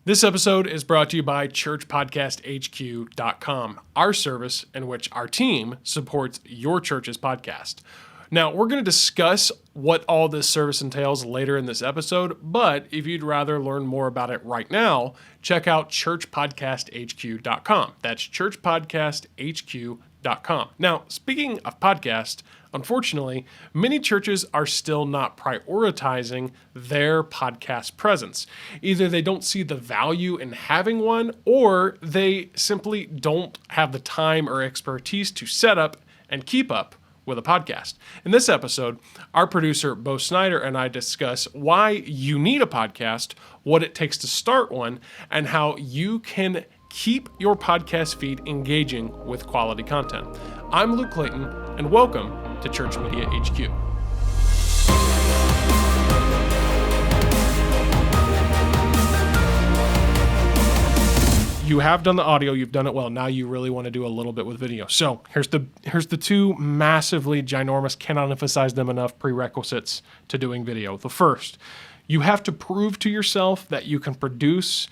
This episode is brought to you by ChurchMediaHQ.com, our service in which our team supports your church's podcast. Now, we're going to discuss what all this service entails later in this episode, but if you'd rather learn more about it right now, check out ChurchPodcastHQ.com. That's ChurchPodcastHQ.com. Now, speaking of podcast, unfortunately, many churches are still not prioritizing their podcast presence. Either they don't see the value in having one, or they simply don't have the time or expertise to set up and keep up with a podcast. In this episode, our producer, Bo Snyder, and I discuss why you need a podcast, what it takes to start one, and how you can keep your podcast feed engaging with quality content. I'm Luke Clayton, and welcome to Church Media HQ. You have done the audio, you've done it well. Now you really want to do a little bit with video. So here's the two massively ginormous, cannot emphasize them enough, prerequisites to doing video. The first, you have to prove to yourself that you can produce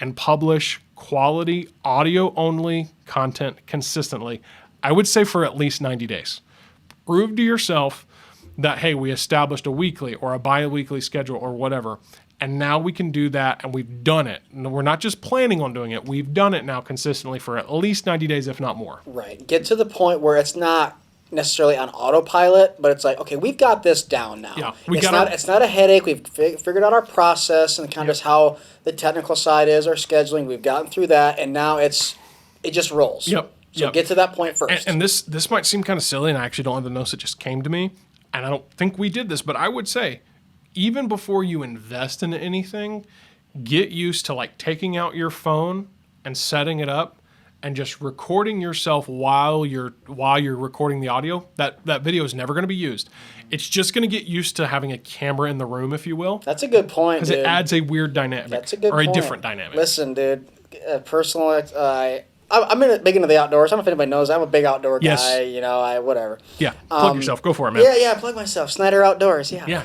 and publish quality audio-only content consistently. I would say for at least 90 days. Prove to yourself that, hey, we established a weekly or a bi-weekly schedule or whatever, and now we can do that, and we've done it. And we're not just planning on doing it. We've done it now consistently for at least 90 days, if not more. Right. Get to the point where it's not necessarily on autopilot, but it's like, okay, we've got this down now. Yeah, it's not a headache. We've figured out our process and kind of just how the technical side is, our scheduling. We've gotten through that, and now it just rolls. Yep. So get to that point first. And this might seem kind of silly, and I actually don't have the notes that just came to me, and I don't think we did this, but I would say, even before you invest in anything, get used to like taking out your phone and setting it up and just recording yourself while you're recording the audio. That video is never going to be used. It's just going to get used to having a camera in the room, if you will. That's a good point, because it adds a weird dynamic. That's a good or point. A different dynamic. Listen, dude, I'm big into the outdoors. I don't know if anybody knows. I'm a big outdoor guy. You know, whatever. Yeah, plug yourself. Go for it, man. Yeah, plug myself. Snyder Outdoors. Yeah. Yeah.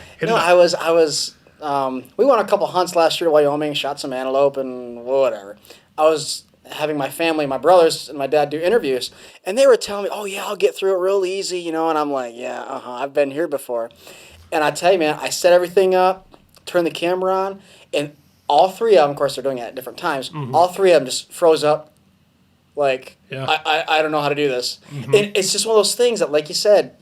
We went a couple hunts last year to Wyoming, shot some antelope and whatever. I was having my family, my brothers and my dad do interviews, and they were telling me, "Oh yeah, I'll get through it real easy," you know. And I'm like, "Yeah, I've been here before." And I tell you, man, I set everything up, turned the camera on, and all three of them, of course, they're doing it at different times. Mm-hmm. All three of them just froze up. Like, yeah. I don't know how to do this. Mm-hmm. And it's just one of those things that, like you said,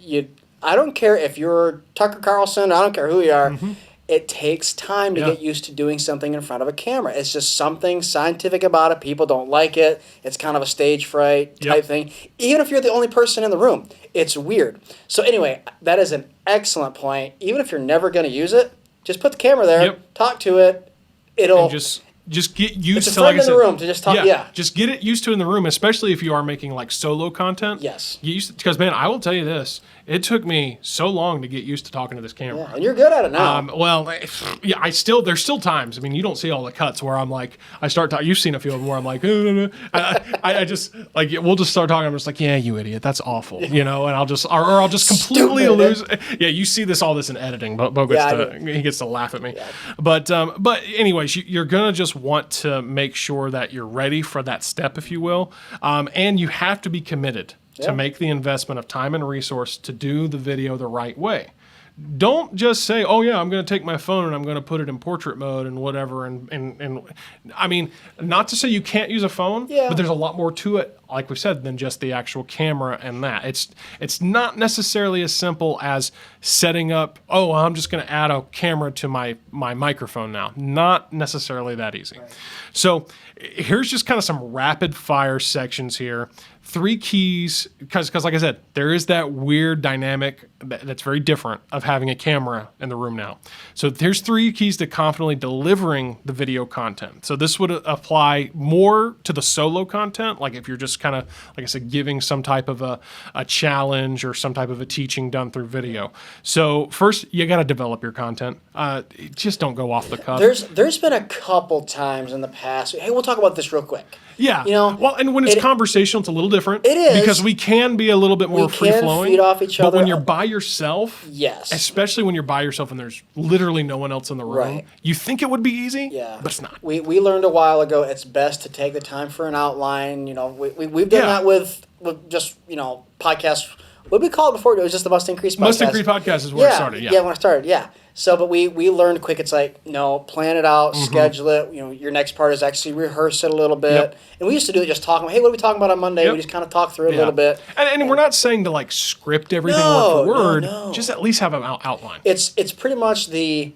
I don't care if you're Tucker Carlson, I don't care who you are. Mm-hmm. It takes time to get used to doing something in front of a camera. It's just something scientific about it. People don't like it. It's kind of a stage fright type thing. Even if you're the only person in the room, it's weird. So anyway, that is an excellent point. Even if you're never going to use it, just put the camera there, talk to it. It'll... Just get used to, like I said, in the room to just talk. Yeah, just get it used to in the room, especially if you are making like solo content. Yes, get used to, because man, I will tell you this: it took me so long to get used to talking to this camera. Yeah, and you're good at it now. There's still times. I mean, you don't see all the cuts where I'm like, I start talking. You've seen a few of them where I'm like, I just like we'll just start talking. I'm just like, yeah, you idiot, that's awful, you know, and I'll just completely lose. Yeah, you see all this in editing, but Bo gets to laugh at me. Yeah. But anyways, you're gonna just want to make sure that you're ready for that step, if you will, and you have to be committed to make the investment of time and resource to do the video the right way. Don't just say, oh yeah, I'm going to take my phone and I'm going to put it in portrait mode and whatever. And I mean, not to say you can't use a phone, but there's a lot more to it, like we said, than just the actual camera and that. It's not necessarily as simple as setting up, I'm just going to add a camera to my microphone now. Not necessarily that easy. Right. So here's just kind of some rapid fire sections here. 3 keys, because like I said, there is that weird dynamic that's very different of having a camera in the room now. So there's 3 keys to confidently delivering the video content. So this would apply more to the solo content, like if you're just kind of, like I said, giving some type of a challenge or some type of a teaching done through video. So first, you got to develop your content. Just don't go off the cuff. There's been a couple times in the past. Hey, we'll talk about this real quick. Yeah. You know, well, and when it's conversational, it's a little different. It is. Because we can be a little bit more free-flowing. Feed off each other. But when you're by yourself, yes. Especially when you're by yourself and there's literally no one else in the room, right. You think it would be easy, yeah. but it's not. We learned a while ago it's best to take the time for an outline. You know, we've done that with just, you know, podcasts. What did we call it before? It was just the Must Increase podcast. Must Increase podcast is where it started, Yeah, when I started, yeah. So, but we learned quick. It's like, no, plan it out, schedule it. You know, your next part is actually rehearse it a little bit. Yep. And we used to do it just talking. Hey, what are we talking about on Monday? Yep. We just kind of talk through it a little bit. And we're not saying to like script everything word for word. No. Just at least have an outline. It's pretty much the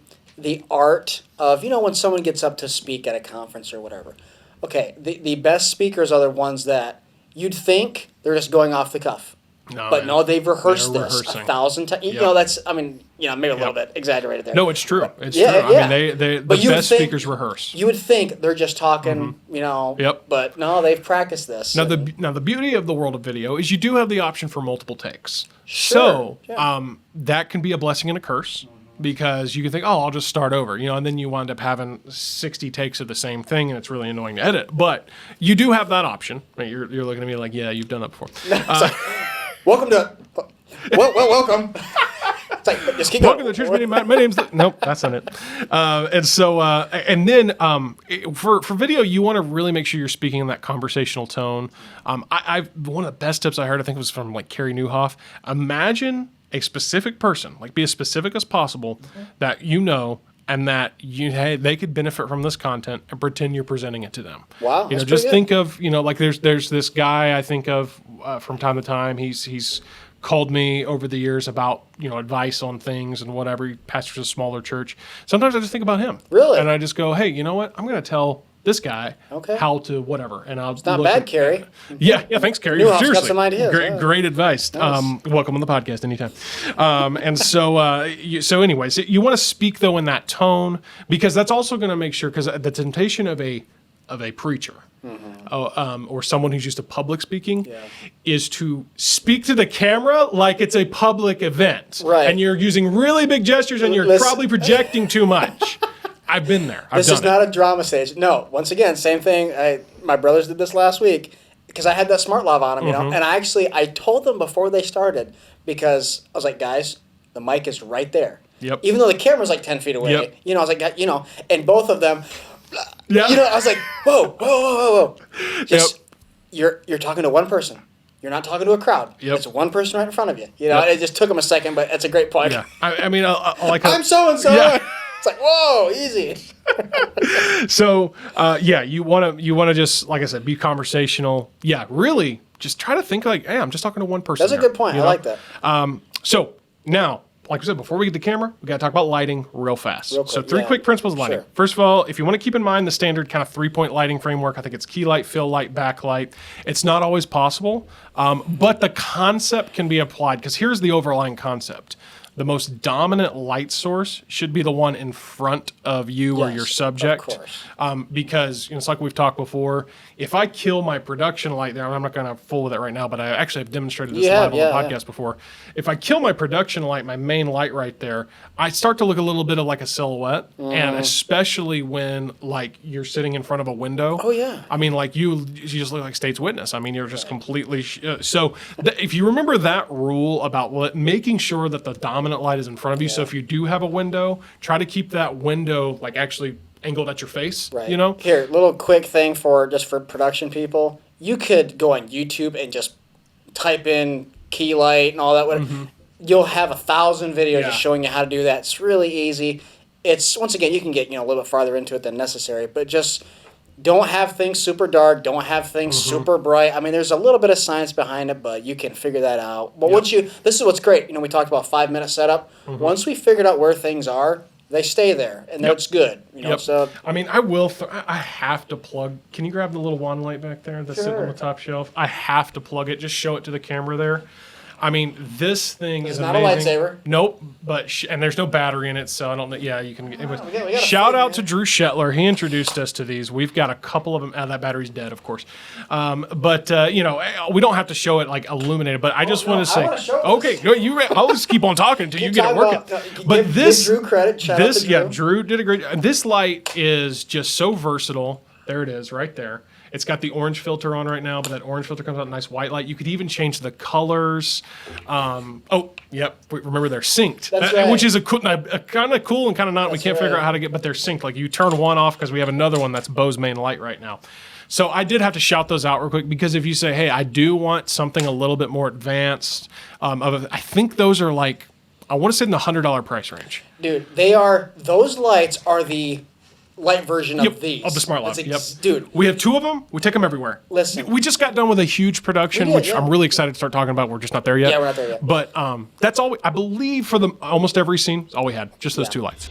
art of, you know, when someone gets up to speak at a conference or whatever. Okay, the best speakers are the ones that you'd think they're just going off the cuff. No, they've rehearsed this 1,000 times. You know, that's, I mean, you know, maybe a little bit exaggerated there. No, it's true. It's true. I mean, the best speakers rehearse. You would think they're just talking, you know, but no, they've practiced this. Now, the beauty of the world of video is you do have the option for multiple takes. Sure. So that can be a blessing and a curse. Because you can think, oh, I'll just start over, you know, and then you wind up having 60 takes of the same thing, and it's really annoying to edit. But you do have that option. Right? You're looking at me like, yeah, you've done that before. Welcome to, welcome. It's like, just keep welcome going. to the church meeting. My name's nope, that's not it. And so, and then for video, you want to really make sure you're speaking in that conversational tone. I've one of the best tips I heard, I think, was from like Carrie Newhoff. Imagine a specific person, like be as specific as possible, that you know, and that they could benefit from this content, and pretend you're presenting it to them. Wow, you know, just think of, you know, like there's this guy I think of from time to time. He's called me over the years about, you know, advice on things and whatever. He pastors a smaller church. Sometimes I just think about him. Really? And I just go, hey, you know what? I'm going to tell this guy how to whatever, and I'll. It's not bad, Carrie. Yeah, thanks, Carrie. Seriously, got some ideas. Great advice. Nice. Welcome on the podcast anytime. And so, anyways, you want to speak though in that tone, because that's also going to make sure, because the temptation of a preacher. Or someone who's used to public speaking is to speak to the camera like it's a public event, right? And you're using really big gestures, and you're probably projecting too much. I've been there. This is not a drama stage. No, once again, same thing. My brothers did this last week because I had that smart lav on them, you know. And I told them before they started, because I was like, guys, the mic is right there. Yep. Even though the camera's like 10 feet away, you know, I was like, you know, and both of them, you know, I was like, whoa. Just, you're talking to one person. You're not talking to a crowd. It's one person right in front of you. You know, it just took them a second, but it's a great point. Yeah. I mean, I'm so-and-so. Yeah. It's like, whoa, easy. So, you want to just, like I said, be conversational. Yeah, really, just try to think like, hey, I'm just talking to one person. That's a good point. I like that. So now, like I said, before we get to camera, we got to talk about lighting real fast. So 3 quick principles of lighting. Sure. First of all, if you want to keep in mind the standard kind of 3-point lighting framework, I think it's key light, fill light, backlight. It's not always possible, but the concept can be applied, because here's the overlying concept. The most dominant light source should be the one in front of you or your subject. Of course. Because, you know, it's like we've talked before. If I kill my production light there, and I'm not going to fool with it right now, but I actually have demonstrated this live on the podcast before. If I kill my production light, my main light right there, I start to look a little bit of like a silhouette. And especially when like you're sitting in front of a window. Oh, yeah. I mean, like you just look like State's Witness. I mean, you're just completely... if you remember that rule about making sure that the dominant light is in front of you, so if you do have a window, try to keep that window like actually angled at your face, you know? Here, little quick thing for production people. You could go on YouTube and just type in key light and all that. You'll have 1,000 videos just showing you how to do that. It's really easy. It's, once again, you can get, you know, a little bit farther into it than necessary, but just don't have things super dark. Don't have things super bright. I mean, there's a little bit of science behind it, but you can figure that out. But this is what's great. You know, we talked about 5-minute setup. Once we figured out where things are, they stay there, and that's good. You know, so I mean, I have to plug. Can you grab the little wand light back there that's sitting on the top shelf? I have to plug it. Just show it to the camera there. I mean, this thing is not amazing. a lightsaber. Nope, but and there's no battery in it, so I don't know. Yeah, you can. Anyways, we got shout out to Drew Shetler. He introduced us to these. We've got a couple of them. That battery's dead, of course. But we don't have to show it like illuminated. But I just want to say, okay, no, I'll just keep on talking until you get it working. But give Drew credit. Shout out to Drew. Drew did a great. This light is just so versatile. There it is, right there. It's got the orange filter on right now, but that orange filter comes out nice white light. You could even change the colors. Remember they're synced, right. Which is a kind of cool and kind of not. We can't figure out how to but they're synced. Like you turn one off because we have another one that's Bo's main light right now. So I did have to shout those out real quick because if you say, hey, I do want something a little bit more advanced, I think those are like, I want to say in the $100 price range. Dude, those lights are the light version of these. Of the smart light. Dude. We have 2 of them. We take them everywhere. Listen. We just got done with a huge production, which I'm really excited to start talking about. We're just not there yet. Yeah, we're not there yet. But that's all, I believe, for almost every scene, that's all we had. Just those 2 lights.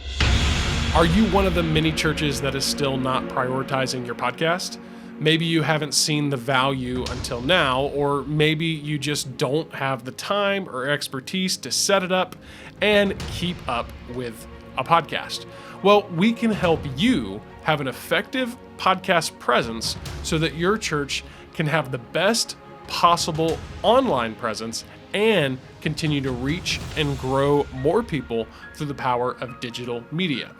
Are you one of the many churches that is still not prioritizing your podcast? Maybe you haven't seen the value until now, or maybe you just don't have the time or expertise to set it up and keep up with a podcast. Well, we can help you have an effective podcast presence so that your church can have the best possible online presence and continue to reach and grow more people through the power of digital media.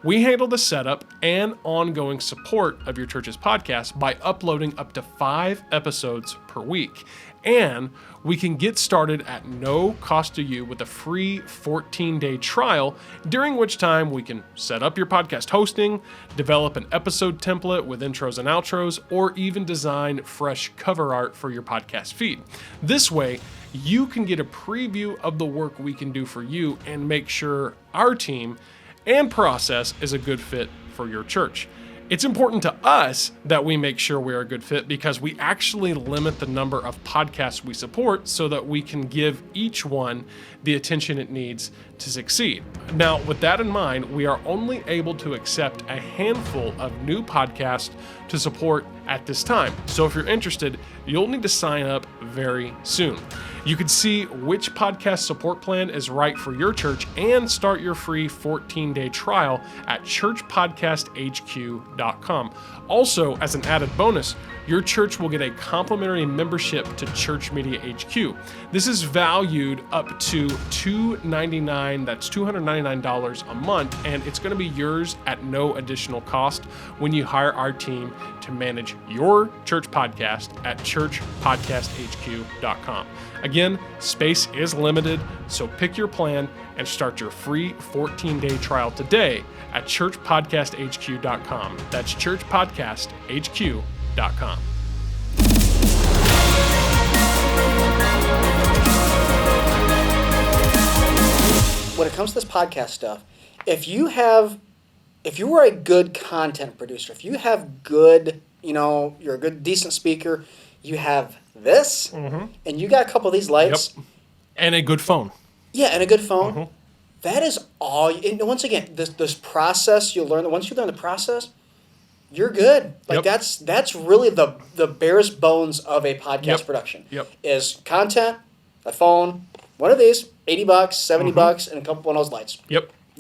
We handle the setup and ongoing support of your church's podcast by uploading up to 5 episodes per week. And we can get started at no cost to you with a free 14-day trial, during which time we can set up your podcast hosting, develop an episode template with intros and outros, or even design fresh cover art for your podcast feed. This way, you can get a preview of the work we can do for you and make sure our team and process is a good fit for your church. It's important to us that we make sure we're a good fit because we actually limit the number of podcasts we support so that we can give each one the attention it needs to succeed. Now, with that in mind, we are only able to accept a handful of new podcasts to support at this time. So if you're interested, you'll need to sign up very soon. You can see which podcast support plan is right for your church and start your free 14-day trial at ChurchMediaHQ.com. Also, as an added bonus, your church will get a complimentary membership to Church Media HQ. This is valued up to $299. That's $299 a month, and it's going to be yours at no additional cost when you hire our team to manage your church podcast at ChurchPodcastHQ.com. Again, space is limited, so pick your plan and start your free 14-day trial today at ChurchPodcastHQ.com. That's ChurchPodcastHQ.com. When it comes to this podcast stuff, if you are a good content producer, if you have good, you're a good, decent speaker, you have this, and you got a couple of these lights. Yep. And a good phone. Yeah, and a good phone. That is all. And once again, this process, you'll learn. Once you learn the process, you're good. Like that's really the barest bones of a podcast production. Is content, a phone, one of these, $80, $70, and a couple one of those lights.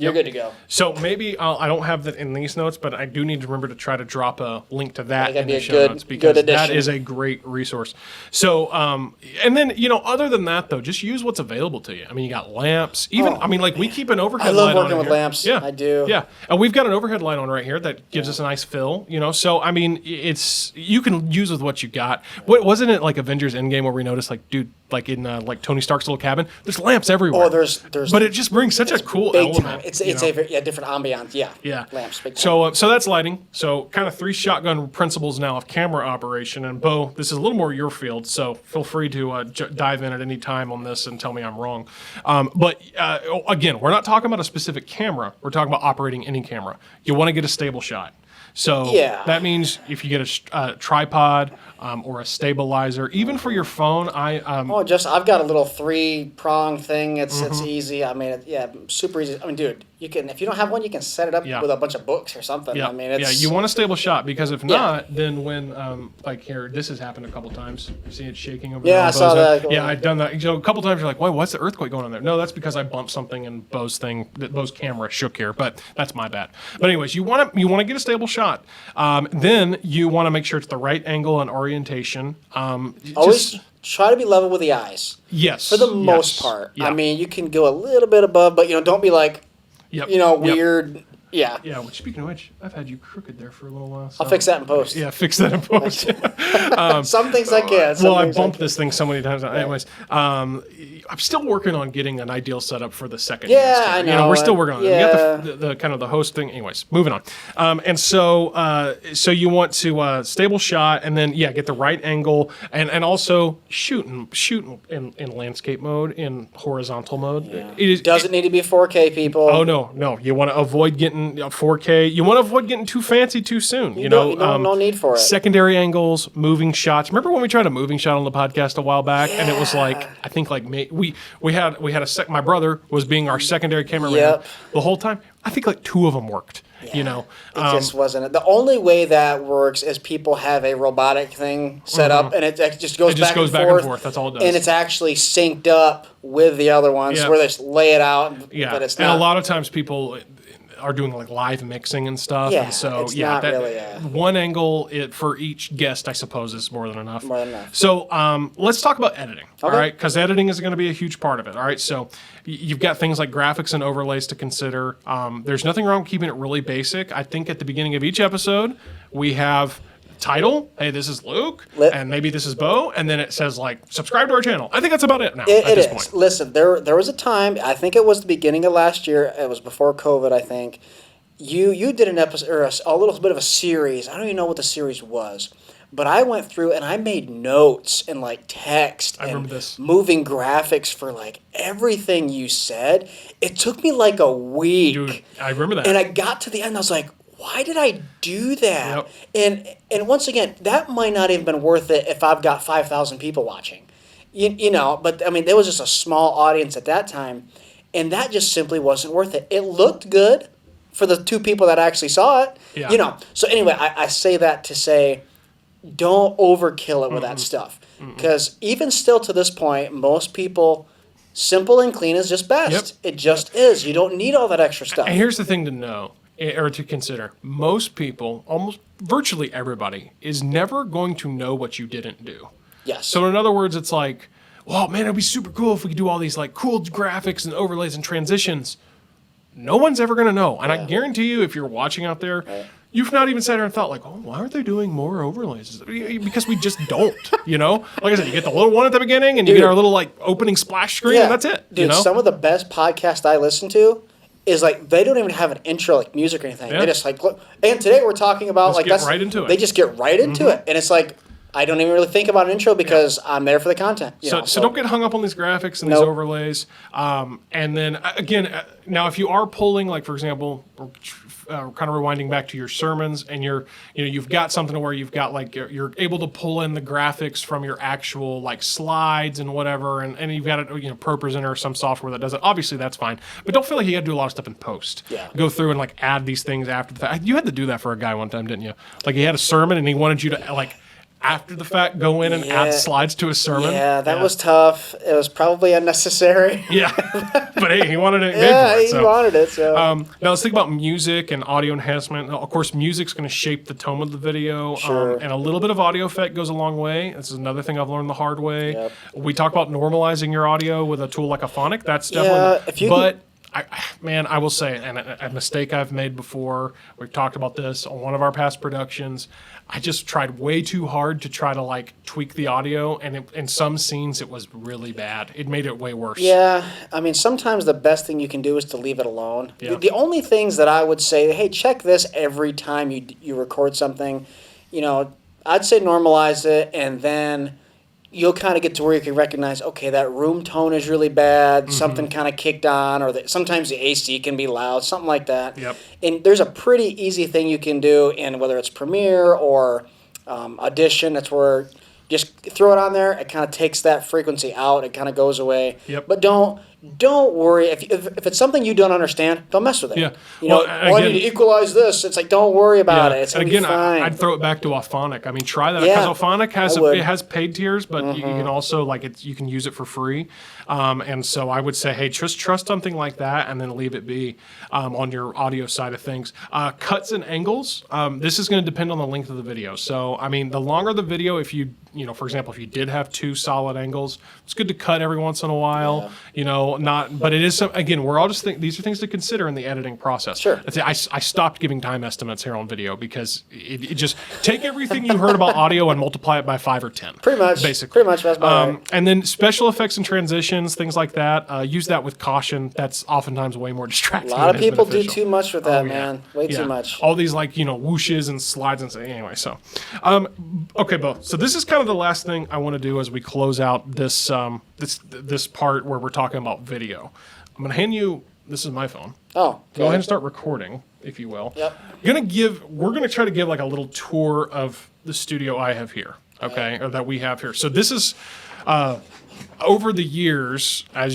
You're good to go. So maybe I don't have that in these notes, but I do need to remember to try to drop a link to that in the show notes because that is a great resource. So, and then, other than that, though, just use what's available to you. I mean, you got lamps. We keep an overhead light on. I love working with lamps. Yeah. I do. Yeah. And we've got an overhead light on right here that gives us a nice fill, So, I mean, you can use with what you got. Wasn't it like Avengers Endgame where we noticed, in Tony Stark's little cabin, there's lamps everywhere. Oh, there's. But it just brings such a cool element. Time. It's a different ambiance. Yeah. Lamps. Big time. So that's lighting. So kind of 3 shotgun principles now of camera operation. And Bo, this is a little more your field, so feel free to dive in at any time on this and tell me I'm wrong. But again, we're not talking about a specific camera. We're talking about operating any camera. You want to get a stable shot. So that means if you get a tripod or a stabilizer, even for your phone, I've got a little 3-prong thing. It's easy. I mean, super easy. I mean, dude, you can, if you don't have one, you can set it up Yeah. with a bunch of books or something. Yeah, I mean, it's you want a stable shot, because if not, then when like here, this has happened a couple times. You see it shaking over there. Yeah, I saw that. Yeah, I've done that. You know, a couple times you're like, why? What's the earthquake going on there? No, that's because I bumped something and Bo's camera shook here. But that's my bad. But anyways, you want to get a stable shot. Then you want to make sure it's the right angle and orientation. Always try to be level with the eyes. Yes, For the most part. Yeah. I mean, you can go a little bit above, but don't be like, Yep. weird. Yeah. Yeah, well, speaking of which, I've had you crooked there for a little while. So. I'll fix that in post. Yeah, fix that in post. Some things I can. Well, I bumped this thing so many times. Anyways, I'm still working on getting an ideal setup for the second. Yeah, guest here. I know. You know, we're still working on it. Yeah. We got the kind of the host thing. Anyways, moving on. And so you want to stable shot, and then get the right angle, and also shoot in landscape mode, in horizontal mode. Yeah. Doesn't need to be 4K, people. Oh no! You want to avoid getting 4K. You want to avoid getting too fancy too soon. No need for it. Secondary angles, moving shots. Remember when we tried a moving shot on the podcast a while back, and it was like, I think like we had my brother was being our secondary cameraman Yep. the whole time. I think like 2 of them worked. It just wasn't. The only way that works is people have a robotic thing set up, and it just goes back and forth. That's all it does. And it's actually synced up with the other ones where they just lay it out. Yeah, But it's and not. a lot of times people are doing like live mixing and stuff. Yeah, and so it's not really one angle for each guest, I suppose, is more than enough. More than enough. So let's talk about editing. All Okay. right, because editing is going to be a huge part of it. All right, so you've got things like graphics and overlays to consider. There's nothing wrong with keeping it really basic. I think at the beginning of each episode we have title, hey, this is Luke, and maybe this is Bo, and then it says like subscribe to our channel. I think that's about it now. At this point. Listen, there was a time, I think it was the beginning of last year, it was before COVID, I think. You did an episode, or a little bit of a series. I don't even know what the series was, but I went through and I made notes and like text and moving graphics for like everything you said. It took me like a week. Dude, I remember that. And I got to the end, I was like, why did I do that? Yep. And once again, that might not even been worth it if I've got 5,000 people watching. But I mean, there was just a small audience at that time, and that just simply wasn't worth it. It looked good for the 2 people that actually saw it. Yeah. So anyway, I say that to say, don't overkill it with that stuff. Because even still to this point, most people, simple and clean is just best. Yep. It just is. You don't need all that extra stuff. And here's the thing to know, or to consider. Most people, almost virtually everybody, is never going to know what you didn't do. Yes. So in other words, it's like, well, man, it'd be super cool if we could do all these like cool graphics and overlays and transitions. No one's ever going to know. And I guarantee you, if you're watching out there, you've not even sat there and thought like, oh, why aren't they doing more overlays? Because we just don't, Like I said, you get the little one at the beginning and you get our little like opening splash screen and that's it. Dude, some of the best podcasts I listen to is like, they don't even have an intro like music or anything. They just like, look. And today we're talking about Just get right into it. They just get right into it. And it's like, I don't even really think about an intro because I'm there for the content. So don't get hung up on these graphics and these overlays. And then again, now if you are pulling, like for example, kind of rewinding back to your sermons, and you've got something where you've got like you're able to pull in the graphics from your actual like slides and whatever, and you've got a ProPresenter or some software that does it. Obviously, that's fine, but don't feel like you got to do a lot of stuff in post. Yeah. Go through and like add these things after the fact. You had to do that for a guy one time, didn't you? Like he had a sermon and he wanted you to like, after the fact, go in and add slides to his sermon. Yeah, that was tough. It was probably unnecessary. Yeah, but hey, he wanted it. He wanted it. So now let's think about music and audio enhancement. Of course, music's going to shape the tone of the video, and a little bit of audio effect goes a long way. This is another thing I've learned the hard way. Yep. We talk about normalizing your audio with a tool like a Phonic. That's definitely. I will say, and a mistake I've made before, we've talked about this on one of our past productions, I just tried way too hard to try to like tweak the audio, and in some scenes it was really bad. It made it way worse. Yeah, I mean, sometimes the best thing you can do is to leave it alone. Yeah. The only things that I would say, hey, check this every time you record something, I'd say normalize it, and then you'll kind of get to where you can recognize, okay, that room tone is really bad, something kind of kicked on, or sometimes the AC can be loud, something like that. Yep. And there's a pretty easy thing you can do in whether it's Premiere or Audition. That's where just throw it on there. It kind of takes that frequency out. It kind of goes away. Yep. But don't don't worry. If it's something you don't understand, don't mess with it. Yeah. You know, Well, I need to equalize this. It's like, don't worry about it. It's and gonna again, be fine. I'd throw it back to Auphonic. I mean, try that Yeah, because Auphonic would. it has paid tiers, but you can also you can use it for free. And so I would say, hey, just trust something like that, and then leave it be on your audio side of things. Cuts and angles. This is going to depend on the length of the video. So I mean, the longer the video, if you for example, if you did have 2 solid angles, it's good to cut every once in a while. But it is again, we're all just these are things to consider in the editing process. Sure. I stopped giving time estimates here on video because it just take everything you heard about audio and multiply it by 5 or 10. Pretty much. Basically. Pretty much. That's about right. And then special effects and transitions, things like that. Use that with caution. That's oftentimes way more distracting. A lot of people do beneficial. too much with that, man. Way too much. All these whooshes and slides and anyway. So, okay, Bo. So this is kind of the last thing I want to do as we close out this this part where we're talking about video. I'm gonna hand you. This is my phone. Oh, okay. Go ahead and start recording, if you will. Yep. We're gonna try to give like a little tour of the studio I have here. Okay, or that we have here. So this is. Over the years, I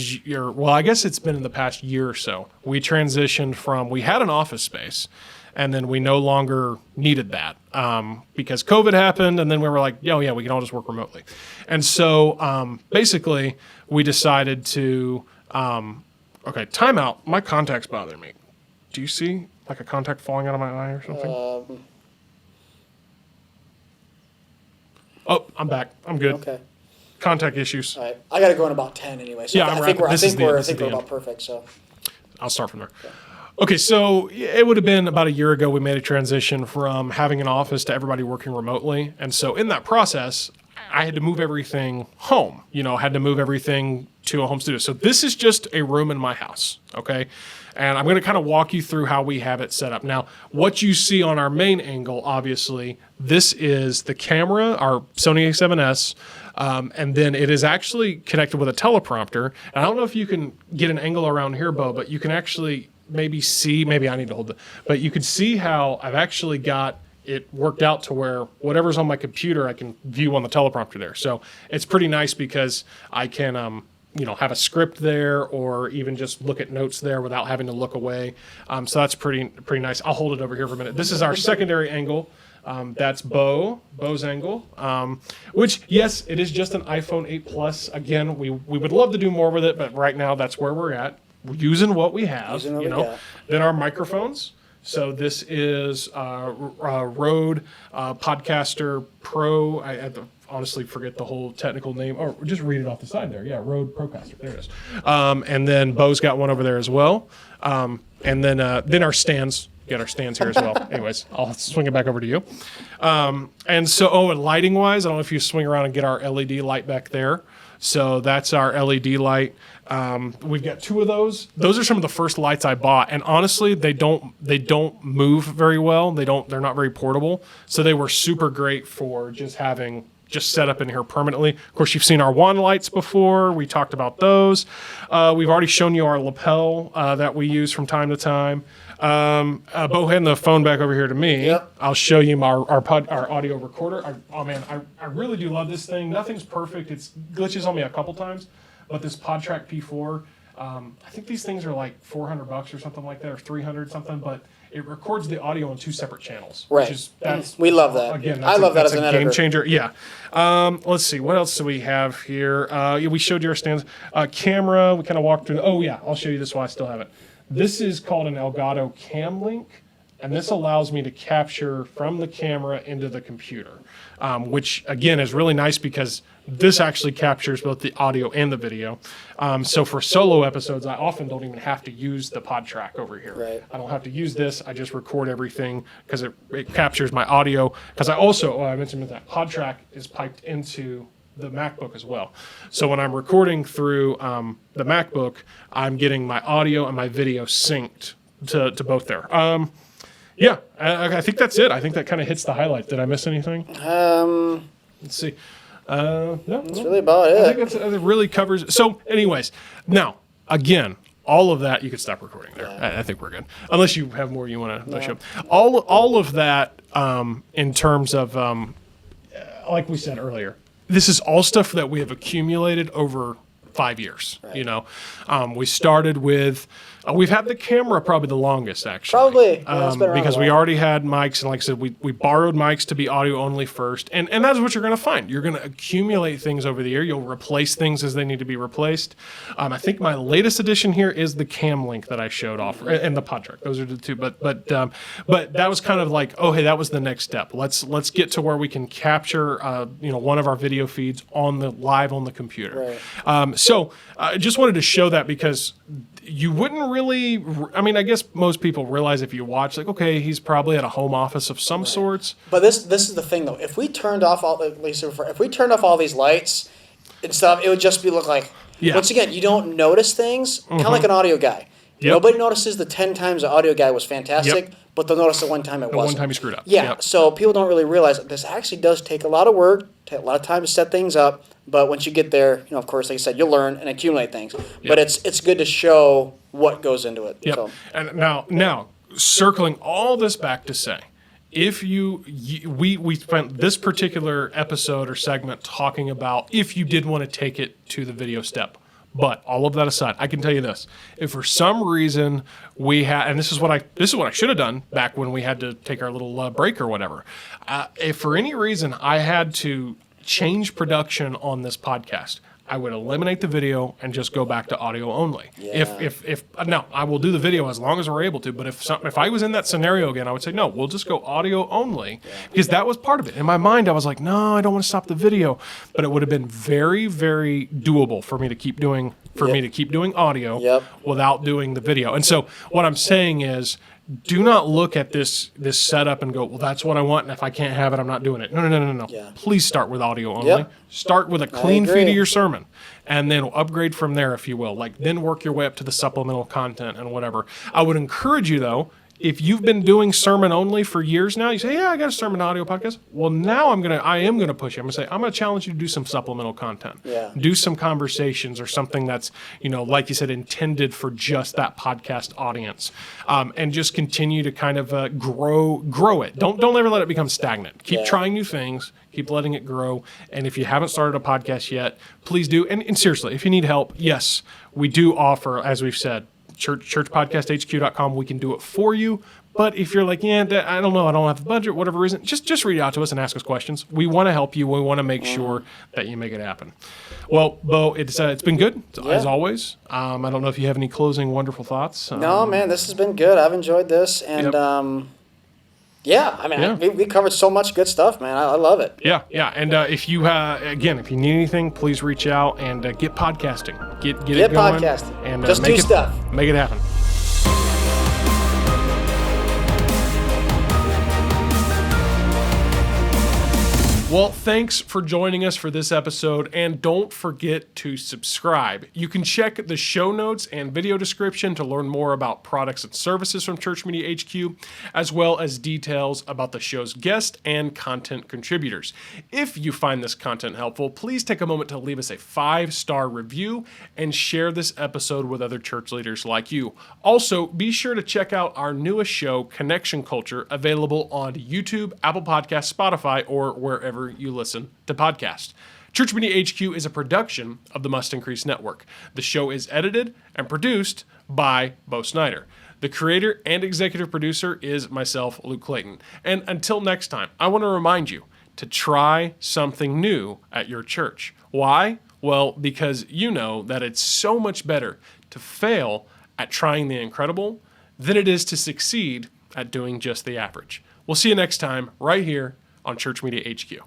guess it's been in the past year or so, we transitioned from, we had an office space, and then we no longer needed that because COVID happened, and then we were like, oh yeah, we can all just work remotely. And so basically, we decided to, okay, time out, my contact's bothering me. Do you see like a contact falling out of my eye or something? Oh, I'm back. I'm good. Okay. Contact issues. All right. I got to go in about 10 anyway. So Yeah, I think we're the about end. perfect. So I'll start from there. Okay, so it would have been about a year ago we made a transition from having an office to everybody working remotely. And so in that process, I had to move everything home, had to move everything to a home studio. So this is just a room in my house, okay? And I'm going to kind of walk you through how we have it set up. Now, what you see on our main angle, obviously, this is the camera, our Sony A7S, and then it is actually connected with a teleprompter. And I don't know if you can get an angle around here, Bo, but you can actually maybe I need to hold it, but you can see how I've actually got it worked out to where whatever's on my computer, I can view on the teleprompter there. So it's pretty nice because I can, have a script there or even just look at notes there without having to look away. So that's pretty nice. I'll hold it over here for a minute. This is our secondary angle. That's Bo's angle, which, yes, it is just an iPhone 8 Plus. Again, we would love to do more with it, but right now that's where we're at. We're using what we have, Then our microphones. So this is Rode Podcaster Pro. I honestly forget the whole technical name. Or just read it off the side there. Yeah, Rode Procaster. There it is. And then Bo's got one over there as well. And then our stands. Get our stands here as well. Anyways, I'll swing it back over to you. And so, and lighting wise, I don't know if you swing around and get our LED light back there. So that's our LED light. We've got 2 of those. Those are some of the first lights I bought, and honestly, they don't move very well. They're not very portable. So they were super great for just set up in here permanently. Of course, you've seen our wand lights before. We talked about those. We've already shown you our lapel that we use from time to time. Bo, hand the phone back over here to me. Yep. I'll show you our audio recorder. I really do love this thing. Nothing's perfect. It's glitches on me a couple times, but this PodTrack P4, I think these things are like $400 or something like that, or $300 something, but it records the audio on 2 separate channels. Right. We love that. Again, I love that as an editor. Game changer. Yeah. Let's see. What else do we have here? We showed you our stands. Camera. We kind of walked through. Oh yeah. I'll show you this while I still have it. This is called an Elgato Cam Link, and this allows me to capture from the camera into the computer, which again is really nice because this actually captures both the audio and the video. So for solo episodes, I often don't even have to use the PodTrack over here. Right. I don't have to use this. I just record everything because it captures my audio. Because I mentioned that PodTrack is piped into the MacBook as well. So when I'm recording through the MacBook, I'm getting my audio and my video synced to both there. Yeah, I think that's it. I think that kind of hits the highlight. Did I miss anything? Let's see. No, that's really about it. I think it really covers. So anyways, now, again, all of that, you can stop recording there. Yeah. I think we're good. Unless you have more you want to show. All of that in terms of, like we said earlier, this is all stuff that we have accumulated over 5 years. You know, we started with. We've had the camera probably the longest, actually. Probably. Yeah, it's been around because a we while. already had mics, and like I said, we borrowed mics to be audio only first, and that's what you're going to find. You're going to accumulate things over the year. You'll replace things as they need to be replaced. I think my latest addition here is the cam link that I showed off, and the pod track. Those are the two. But that was kind of like, oh, hey, that was the next step. Let's get to where we can capture one of our video feeds live on the computer. Right. So I just wanted to show that because you wouldn't really, I mean, I guess most people realize if you watch, like, okay, he's probably at a home office of some sorts. But this is the thing, though. If we turned off if we turned off all these lights and stuff, it would just look like. Yeah. Once again, you don't notice things. Kind of like an audio guy. Yep. Nobody notices the 10 times the audio guy was fantastic, but they'll notice the one time it wasn't. One time he screwed up. Yeah. Yep. So people don't really realize that this actually does take a lot of work, take a lot of time to set things up. But once you get there, of course, like I said, you'll learn and accumulate things. But it's good to show what goes into it. Yep. So. And now circling all this back to say, if we spent this particular episode or segment talking about if you did want to take it to the video step. But all of that aside, I can tell you this: if for some reason we had, and this is what I should have done back when we had to take our little break or whatever. If for any reason I had to change production on this podcast, I would eliminate the video and just go back to audio only. Yeah. If now I will do the video as long as we're able to, but if I was in that scenario again, I would say no, we'll just go audio only because that was part of it. In my mind, I was like, no, I don't want to stop the video, but it would have been very, very doable for me to keep doing audio without doing the video. And so what I'm saying is, do not look at this setup and go, well, that's what I want, and if I can't have it, I'm not doing it. No. Yeah. Please start with audio only. Yep. Start with a clean agree. feed of your sermon, and then upgrade from there, if you will. Like, then work your way up to the supplemental content and whatever. I would encourage you, though, if you've been doing sermon only for years now, you say, yeah, I got a sermon audio podcast. Well, now I am going to push you. I'm going to say, I'm going to challenge you to do some supplemental content. Yeah. Do some conversations or something that's, like you said, intended for just that podcast audience. And just continue to kind of grow it. Don't ever let it become stagnant. Keep trying new things. Keep letting it grow. And if you haven't started a podcast yet, please do. And seriously, if you need help, yes, we do offer, as we've said, ChurchPodcastHQ.com. We can do it for you. But if you're like, I don't know, I don't have the budget, whatever reason, just reach out to us and ask us questions. We want to help you. We want to make sure that you make it happen. Well, Bo, it's been good, as always. I don't know if you have any closing wonderful thoughts. No, man, this has been good. I've enjoyed this. And, we covered so much good stuff, man. I love it. Yeah. And if you need anything, please reach out and get podcasting. Get it going. Podcasting. And just do stuff. Make it happen. Well, thanks for joining us for this episode, and don't forget to subscribe. You can check the show notes and video description to learn more about products and services from Church Media HQ, as well as details about the show's guest and content contributors. If you find this content helpful, please take a moment to leave us a 5-star review and share this episode with other church leaders like you. Also, be sure to check out our newest show, Connection Culture, available on YouTube, Apple Podcasts, Spotify, or wherever you listen to podcasts. Church Media HQ is a production of the Must Increase Network. The show is edited and produced by Bo Snyder. The creator and executive producer is myself, Luke Clayton. And until next time, I want to remind you to try something new at your church. Why? Well, because you know that it's so much better to fail at trying the incredible than it is to succeed at doing just the average. We'll see you next time right here on Church Media HQ.